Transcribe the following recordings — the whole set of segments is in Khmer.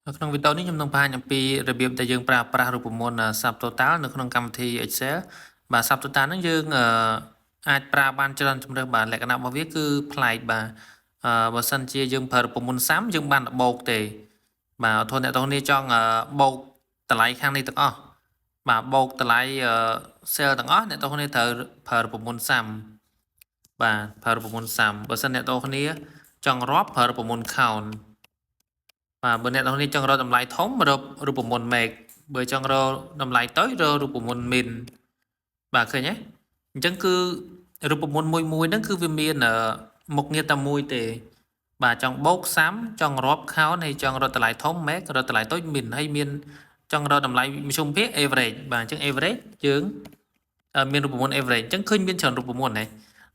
ក្នុងវីដេអូនេះខ្ញុំនឹងបង្ហាញអំពីរបៀបដែលយើងប្រើប្រាស់រូបមន្ត Subtotal នៅក្នុងកម្មវិធី Excel បាទ Subtotal ហ្នឹងយើងអាចប្រើបានច្រើនជម្រើសបាទលក្ខណៈរបស់វាគឺប្លែកបាទបើសិនជាយើងប្រើរូបមន្ត Sum យើងបានបូកទេបាទឧទាហរណ៍អ្នកទាំងនេះចង់បូកតម្លៃខាងនេះទាំងអស់បាទបូកតម្លៃ cell ទាំងអស់អ្នកទាំងនេះត្រូវប្រើរូបមន្ត Sum បាទប្រើរូបមន្ត Sum បើសិនអ្នកទាំងនេះចង់រាប់ប្រើរូបមន្ត Count បាទបើអ្នកនរនេះចង់រកតម្លៃធំរករូបមន្ត make បើចង់រកតម្លៃតូចរករូបមន្ត min បាទឃើញទេអញ្ចឹងគឺរូបមន្តមួយហ្នឹងគឺវាមានមុខងារតែមួយទេបាទចង់បូក sum ចង់រាប់ count ហើយចង់រកតម្លៃធំ make រកតម្លៃតូច min ហើយមានចង់រកតម្លៃមធ្យមភាគ average បាទអញ្ចឹង average យើងមានរូបមន្ត average អញ្ចឹងឃើញមានច្រើនរូបមន្តហ្នឹង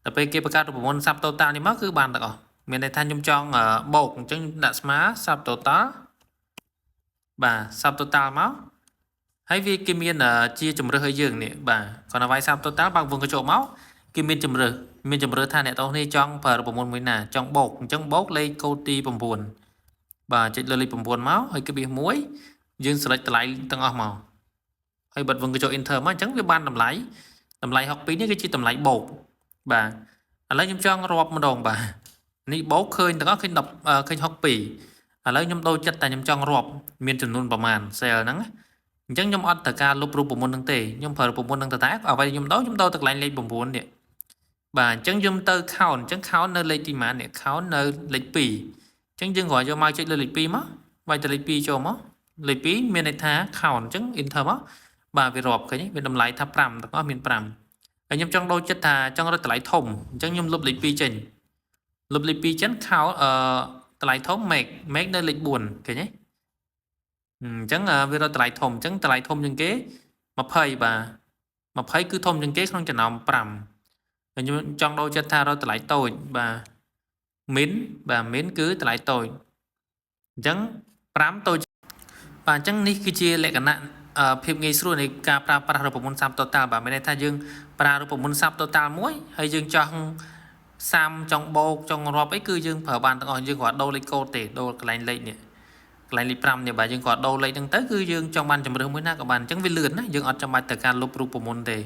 ដល់ពេលគេបង្កើតរូបមន្ត subtotal នេះមកគឺបានទាំងអស់មានន័យថាខ្ញុំចង់បូកអញ្ចឹងដាក់ស្មើ subtotal បាទ subtotal មកហើយវាគេមានជាជំរើសឲ្យយើងនេះបាទគាត់ឲ្យវាយ subtotal បើកវងកញ្ចក់មកគេមានជំរើសថាអ្នកទាំងនេះចង់ប្រើរូបមន្តមួយណាចង់បូកអញ្ចឹងបូកលេខកូដទី9បាទចុចលើលេខ9មកហើយគេវា1យើង select តម្លៃទាំងអស់មកហើយបិទវងកញ្ចក់ enter មកអញ្ចឹងវាបានតម្លៃ62នេះគឺជាតម្លៃបូកបាទឥឡូវខ្ញុំចង់រាប់ម្ដងបាទនេះបូកឃើញទាំងអស់ឃើញ10ឃើញ62ឥឡូវខ្ញុំដូរចិត្តតែខ្ញុំចង់រាប់មានចំនួនប្រមាណ cell ហ្នឹងអញ្ចឹងខ្ញុំអត់ត្រូវការលុបរូបមន្តហ្នឹងទេខ្ញុំប្រើរូបមន្តហ្នឹងទៅតែអ្វីខ្ញុំដូរទៅកន្លែងលេខ9នេះបាទអញ្ចឹងខ្ញុំទៅ count អញ្ចឹង count នៅលេខទីម៉ាននេះ count នៅលេខ2អញ្ចឹងយើងគ្រាន់យកមកចុចលើលេខ2មកវាយទៅលេខ2ចូលមកលេខ2មានន័យថា count អញ្ចឹង enter មកបាទវារាប់ឃើញវាតម្លៃថា5ទាំងអស់មាន5ហើយខ្ញុំចង់ដូរចិត្តថាចង់រកតម្លៃធំអញ្ចឹងខ្ញុំលុបលេខ2ចេញលុបលេខ2ចេញ count តម្លៃធំ make នៅលេខ4ឃើញទេអញ្ចឹងវារកតម្លៃធំអញ្ចឹងតម្លៃធំជាងគេ20បាទ20គឺធំជាងគេក្នុងចំណោម5ហើយខ្ញុំចង់ដូរចិត្តថារកតម្លៃតូចបាទ min បាទ min គឺតម្លៃតូចអញ្ចឹង5តូចបាទអញ្ចឹងនេះគឺជាលក្ខណៈភាពងាយស្រួលនៃការប្រើប្រាស់រូបមន្ត subtotal បាទមានន័យថាយើងប្រើរូបមន្ត subtotal មួយហើយយើងចង់សាំចង់បូកចង់រាប់អីគឺយើងប្រើបានទាំងអស់យើងគ្រាន់ដូរលេខកូដទេដូរកន្លែងលេខនេះកន្លែងលេខ5នេះបាទយើងគ្រាន់ដូរលេខហ្នឹងទៅគឺយើងចង់បានជំរើសមួយណាក៏បានអញ្ចឹងវាលឿនណាយើងអត់ចាំបាច់ត្រូវការលុបរូបមន្តទេ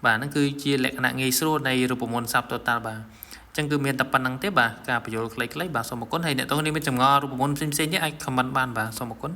បាទហ្នឹងគឺជាលក្ខណៈងាយស្រួលនៃរូបមន្ត subtotal បាទអញ្ចឹងគឺមានតែប៉ុណ្្នឹងទេបាទការបញ្យល់ខ្លីៗបាទសូមអរគុណហើយអ្នកទាំងនេះមានចម្ងល់រូបមន្តផ្សេងៗនេះអាច comment បានបាទសូមអរគុណ